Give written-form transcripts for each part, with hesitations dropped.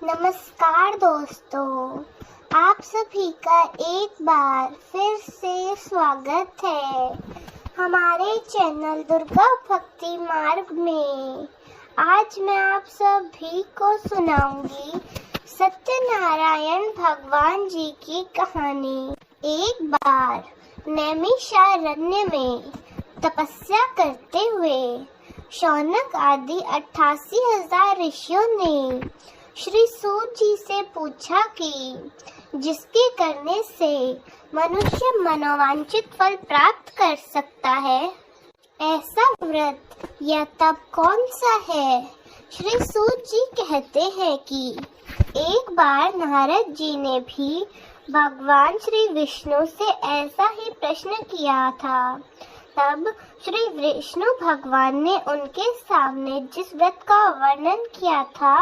नमस्कार दोस्तों, आप सभी का एक बार फिर से स्वागत है हमारे चैनल दुर्गा भक्ति मार्ग में। आज मैं आप सभी को सुनाऊंगी सत्यनारायण भगवान जी की कहानी। एक बार नैमिषारण्य में तपस्या करते हुए शौनक आदि 88,000 ऋषियों ने श्री सूत जी से पूछा कि जिसके करने से मनुष्य मनोवांछित फल प्राप्त कर सकता है, ऐसा व्रत या तप कौन सा है। श्री सूत जी कहते हैं कि एक बार नारद जी ने भी भगवान श्री विष्णु से ऐसा ही प्रश्न किया था। तब श्री विष्णु भगवान ने उनके सामने जिस व्रत का वर्णन किया था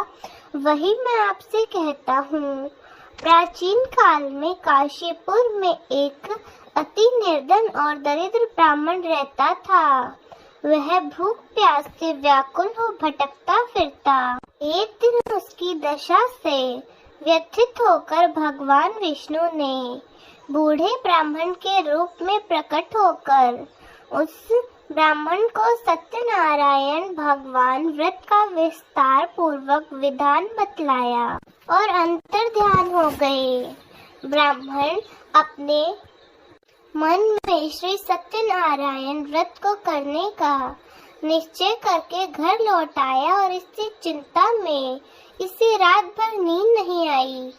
वही मैं आपसे कहता हूँ। प्राचीन काल में काशीपुर में एक अति निर्धन और दरिद्र ब्राह्मण रहता था। वह भूख प्यास से व्याकुल हो भटकता फिरता। एक दिन उसकी दशा से व्यथित होकर भगवान विष्णु ने बूढ़े ब्राह्मण के रूप में प्रकट होकर उस ब्राह्मण को सत्यनारायण भगवान व्रत का विस्तार पूर्वक विधान बतलाया और अंतर ध्यान हो गए। ब्राह्मण अपने मन में श्री सत्यनारायण व्रत को करने का निश्चय करके घर लौट आया और इससे चिंता में इसे रात भर नींद नहीं आई।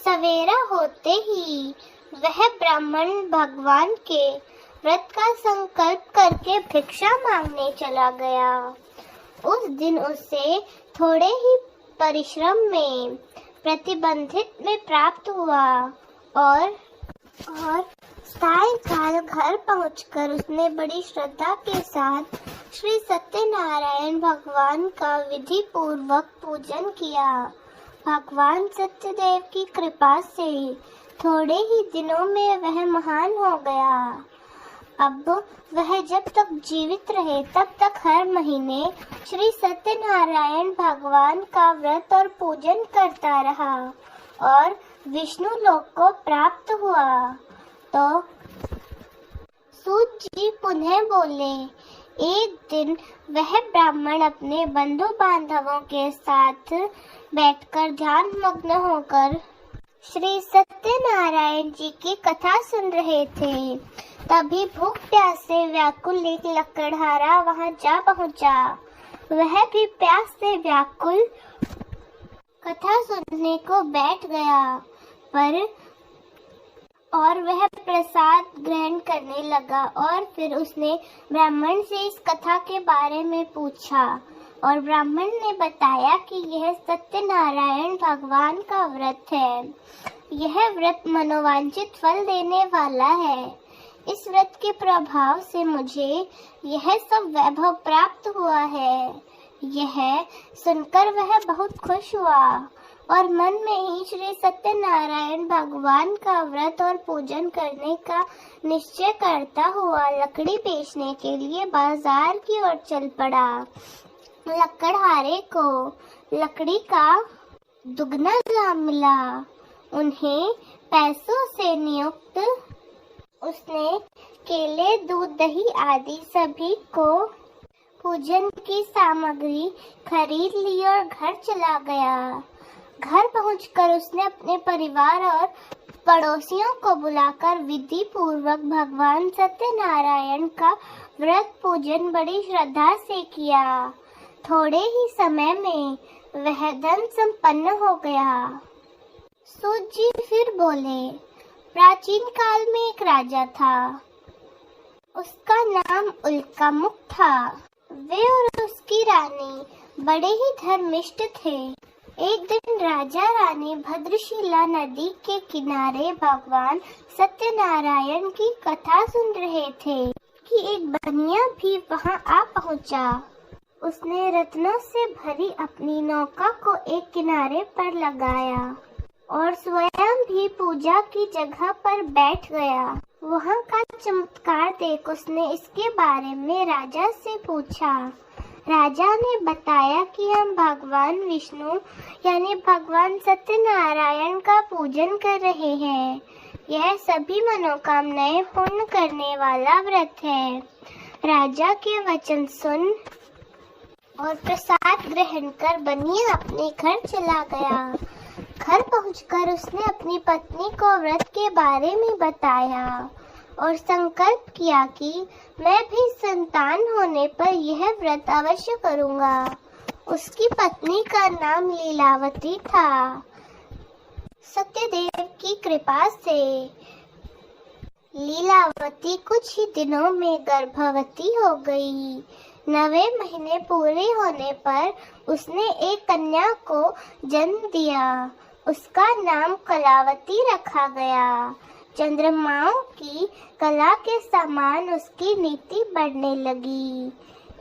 सवेरा होते ही वह ब्राह्मण भगवान के व्रत का संकल्प करके भिक्षा मांगने चला गया। उस दिन उसे थोड़े ही परिश्रम में प्रतिबंधित में प्राप्त हुआ और सायंकाल घर पहुंचकर उसने बड़ी श्रद्धा के साथ श्री सत्यनारायण भगवान का विधि पूर्वक पूजन किया। भगवान सत्यदेव की कृपा से थोड़े ही दिनों में वह महान हो गया। अब वह जब तक जीवित रहे तब तक हर महीने श्री सत्यनारायण भगवान का व्रत और पूजन करता रहा और विष्णु लोक को प्राप्त हुआ। तो सूत जी पुनः बोले, एक दिन वह ब्राह्मण अपने बंधु बांधवों के साथ बैठकर ध्यान मग्न होकर श्री सत्यनारायण जी की कथा सुन रहे थे। तभी भूख प्यास से व्याकुल एक लकड़हारा वहां जा पहुंचा। वह भी प्यास से व्याकुल कथा सुनने को बैठ गया और वह प्रसाद ग्रहण करने लगा। और फिर उसने ब्राह्मण से इस कथा के बारे में पूछा और ब्राह्मण ने बताया कि यह सत्यनारायण भगवान का व्रत है। यह व्रत मनोवांछित फल देने वाला है। इस व्रत के प्रभाव से मुझे यह सब वैभव प्राप्त हुआ है। यह सुनकर वह बहुत खुश हुआ और मन में ही श्री सत्यनारायण भगवान का व्रत और पूजन करने का निश्चय करता हुआ लकड़ी बेचने के लिए बाजार की ओर चल पड़ा। लकड़हारे को लकड़ी का दुगना दाम मिला। उन्हें पैसों से नियुक्त उसने केले, दूध, दही आदि सभी को पूजन की सामग्री खरीद ली और घर चला गया। घर पहुंचकर उसने अपने परिवार और पड़ोसियों को बुलाकर विधि पूर्वक भगवान सत्यनारायण का व्रत पूजन बड़ी श्रद्धा से किया। थोड़े ही समय में वह धन संपन्न हो गया। सूत जी फिर बोले, प्राचीन काल में एक राजा था। उसका नाम उल्कामुख था। वे और उसकी रानी बड़े ही धर्मिष्ठ थे। एक दिन राजा रानी भद्रशिला नदी के किनारे भगवान सत्यनारायण की कथा सुन रहे थे कि एक बनिया भी वहां आ पहुंचा। उसने रत्नों से भरी अपनी नौका को एक किनारे पर लगाया और स्वयं भी पूजा की जगह पर बैठ गया। वहाँ का चमत्कार देख उसने इसके बारे में राजा से पूछा। राजा ने बताया कि हम भगवान विष्णु यानी भगवान सत्यनारायण का पूजन कर रहे हैं। यह सभी मनोकामनाएं पूर्ण करने वाला व्रत है। राजा के वचन सुन और प्रसाद ग्रहण कर बनिया अपने घर चला गया। घर पहुंचकर उसने अपनी पत्नी को व्रत के बारे में बताया और संकल्प किया कि मैं भी संतान होने पर यह व्रत अवश्य करूंगा। उसकी पत्नी का नाम लीलावती था। सत्यदेव की कृपा से लीलावती कुछ ही दिनों में गर्भवती हो गई। 9वें महीने पूरे होने पर उसने एक कन्या को जन्म दिया। उसका नाम कलावती रखा गया। चंद्रमाओं की कला के समान उसकी नीति बढ़ने लगी।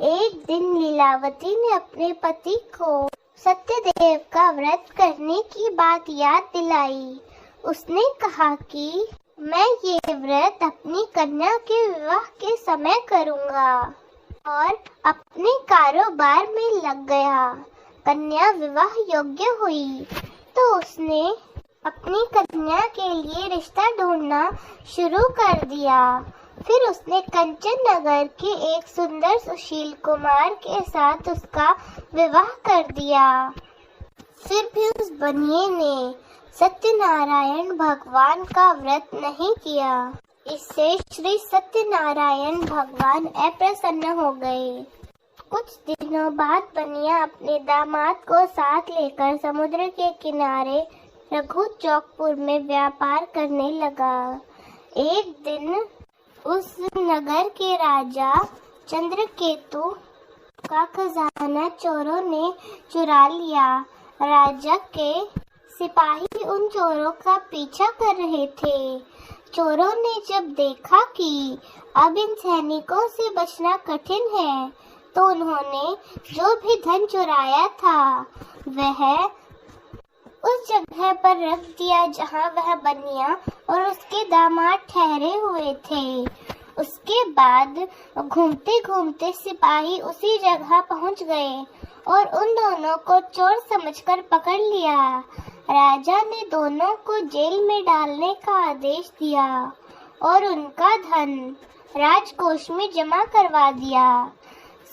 एक दिन लीलावती ने अपने पति को सत्यदेव का व्रत करने की बात याद दिलाई। उसने कहा कि मैं ये व्रत अपनी कन्या के विवाह के समय करूंगा और अपने कारोबार में लग गया। कन्या विवाह योग्य हुई तो उसने अपनी कन्या के लिए रिश्ता ढूंढना शुरू कर दिया। फिर उसने कंचन नगर के एक सुंदर सुशील कुमार के साथ उसका विवाह कर दिया। फिर भी उस बनिए ने सत्यनारायण भगवान का व्रत नहीं किया। इससे श्री सत्यनारायण भगवान अप्रसन्न हो गए। कुछ दिनों बाद बनिया अपने दामाद को साथ लेकर समुद्र के किनारे रघु चौकपुर में व्यापार करने लगा। एक दिन उस नगर के राजा चंद्रकेतु का खजाना चोरों ने चुरा लिया। राजा के सिपाही उन चोरों का पीछा कर रहे थे। चोरों ने जब देखा कि अब इन सैनिकों से बचना कठिन है, तो उन्होंने जो भी धन चुराया था वह उस जगह पर रख दिया जहां वह बनिया और उसके दामाद ठहरे हुए थे। उसके बाद घूमते घूमते सिपाही उसी जगह पहुंच गए और उन दोनों को चोर समझकर पकड़ लिया। राजा ने दोनों को जेल में डालने का आदेश दिया और उनका धन राजकोष में जमा करवा दिया।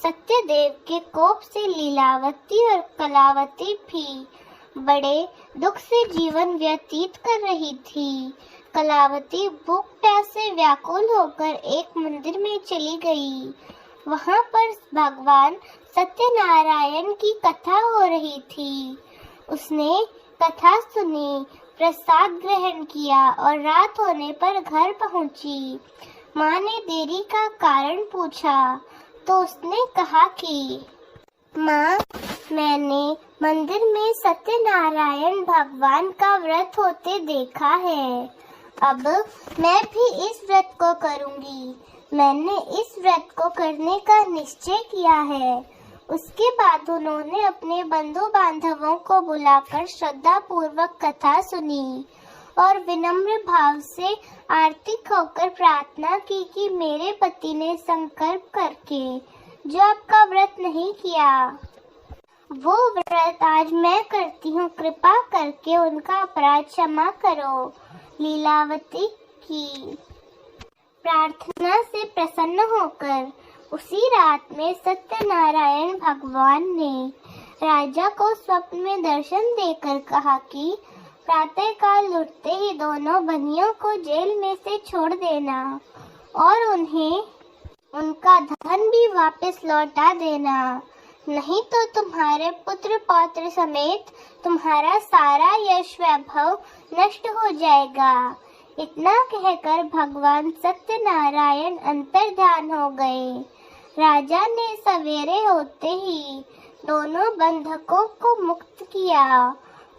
सत्यदेव के कोप से लीलावती और कलावती भी बड़े दुख से जीवन व्यतीत कर रही थी। कलावती भूख प्यास से व्याकुल होकर एक मंदिर में चली गई। वहां पर भगवान सत्यनारायण की कथा हो रही थी। उसने कथा सुनी, प्रसाद ग्रहण किया और रात होने पर घर पहुंची। माँ ने देरी का कारण पूछा तो उसने कहा कि माँ, मैंने मंदिर में सत्यनारायण भगवान का व्रत होते देखा है। अब मैं भी इस व्रत को करूंगी। मैंने इस व्रत को करने का निश्चय किया है। उसके बाद उन्होंने अपने बंधु बांधवों को बुलाकर श्रद्धा पूर्वक कथा सुनी और विनम्र भाव से आर्तिक होकर प्रार्थना की कि मेरे पति ने संकल्प करके जो आपका व्रत नहीं किया, वो व्रत आज मैं करती हूँ। कृपा करके उनका अपराध क्षमा करो। लीलावती की प्रार्थना से प्रसन्न होकर उसी रात में सत्यनारायण भगवान ने राजा को स्वप्न में दर्शन देकर कहा कि प्रातःकाल उठते ही दोनों बनियों को जेल में से छोड़ देना और उन्हें उनका धन भी वापस लौटा देना, नहीं तो तुम्हारे पुत्र पौत्र समेत तुम्हारा सारा यश वैभव नष्ट हो जाएगा। इतना कहकर भगवान सत्यनारायण अंतर्ध्यान हो गए। राजा ने सवेरे होते ही दोनों बंधकों को मुक्त किया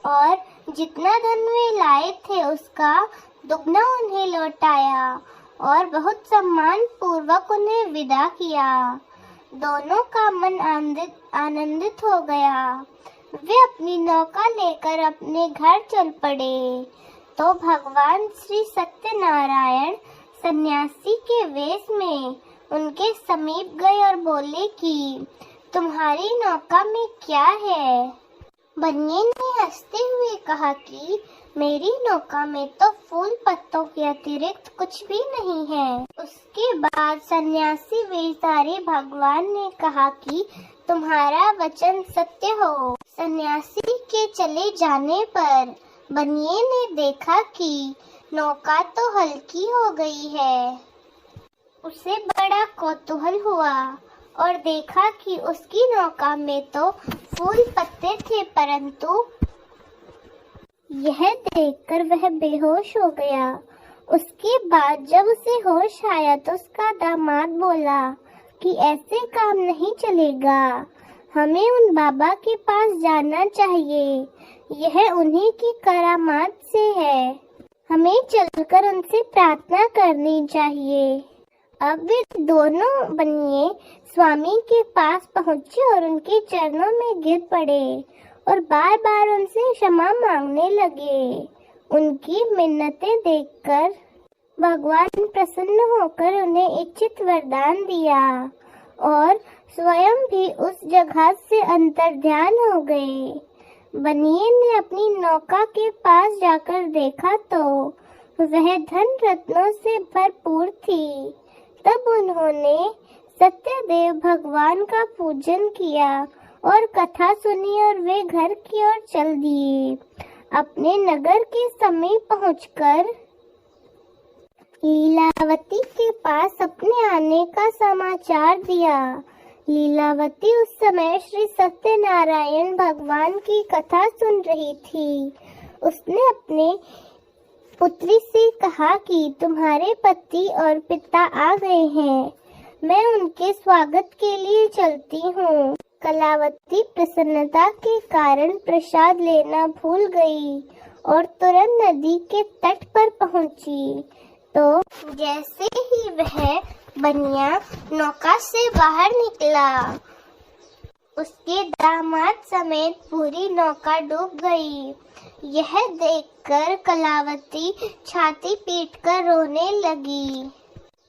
और जितना धन वे लाए थे उसका दुगना उन्हें लौटाया और बहुत सम्मान पूर्वक उन्हें विदा किया। दोनों का मन आनंदित हो गया। वे अपनी नौका लेकर अपने घर चल पड़े तो भगवान श्री सत्यनारायण सन्यासी के वेश में उनके समीप गए और बोले कि तुम्हारी नौका में क्या है? बनिए ने हंसते हुए कहा कि मेरी नौका में तो फूल पत्तों के अतिरिक्त कुछ भी नहीं है। उसके बाद सन्यासी वेशधारी भगवान ने कहा कि तुम्हारा वचन सत्य हो। सन्यासी के चले जाने पर बनिए ने देखा कि नौका तो हल्की हो गई है। उसे बड़ा कौतूहल हुआ और देखा कि उसकी नौका में तो फूल पत्ते थे, परंतु यह देखकर वह बेहोश हो गया। उसके बाद जब उसे होश आया तो उसका दामाद बोला कि ऐसे काम नहीं चलेगा, हमें उन बाबा के पास जाना चाहिए, यह उन्हीं की करामात से है, हमें चलकर उनसे प्रार्थना करनी चाहिए। अब वे दोनों बनिए स्वामी के पास पहुँचे और उनके चरणों में गिर पड़े और बार बार उनसे क्षमा मांगने लगे। उनकी मिन्नतें देखकर भगवान प्रसन्न होकर उन्हें इच्छित वरदान दिया और स्वयं भी उस जगह से अंतर्ध्यान हो गए। बनिए ने अपनी नौका के पास जाकर देखा तो वह धन रत्नों से भरपूर थी। तब उन्होंने सत्यदेव भगवान का पूजन किया और कथा सुनी और वे घर की ओर चल दिए। अपने नगर के समीप पहुंचकर लीलावती के पास अपने आने का समाचार दिया। लीलावती उस समय श्री सत्यनारायण भगवान की कथा सुन रही थी। उसने अपने पुत्री से कहा कि तुम्हारे पति और पिता आ गए हैं, मैं उनके स्वागत के लिए चलती हूँ। कलावती प्रसन्नता के कारण प्रसाद लेना भूल गई और तुरंत नदी के तट पर पहुँची। तो जैसे ही वह बनिया नौका से बाहर निकला, उसके दामाद समेत पूरी नौका डूब गई। यह देखकर कलावती छाती पीटकर रोने लगी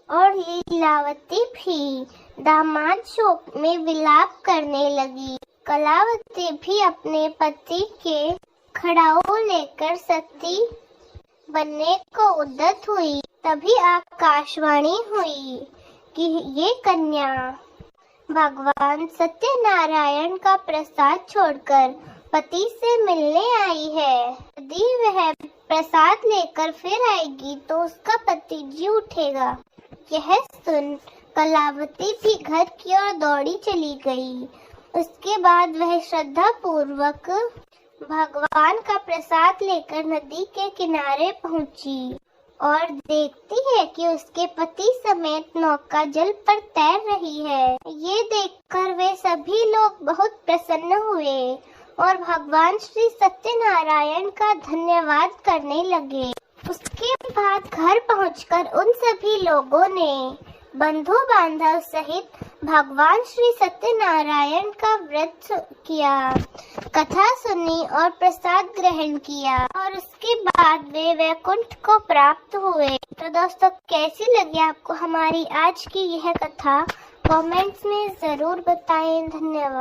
और लीलावती भी दामाद शोक में विलाप करने लगी। कलावती भी अपने पति के खड़ाऊ लेकर सती बनने को उद्यत हुई। तभी आकाशवाणी हुई कि ये कन्या भगवान सत्यनारायण का प्रसाद छोड़कर पति से मिलने आई है। यदि वह प्रसाद लेकर फिर आएगी तो उसका पति जी उठेगा। यह सुन कलावती भी घर की ओर दौड़ी चली गई। उसके बाद वह श्रद्धा पूर्वक भगवान का प्रसाद लेकर नदी के किनारे पहुंची और देखती है कि उसके पति समेत नौका जल पर तैर रही है। ये देखकर वे सभी लोग बहुत प्रसन्न हुए और भगवान श्री सत्यनारायण का धन्यवाद करने लगे। उसके बाद घर पहुंचकर उन सभी लोगों ने बंधु बांधव सहित भगवान श्री सत्यनारायण का व्रत किया, कथा सुनी और प्रसाद ग्रहण किया और उसके बाद वे वैकुंठ को प्राप्त हुए। तो दोस्तों, कैसी लगी आपको हमारी आज की यह कथा? कमेंट्स में जरूर बताएं। धन्यवाद।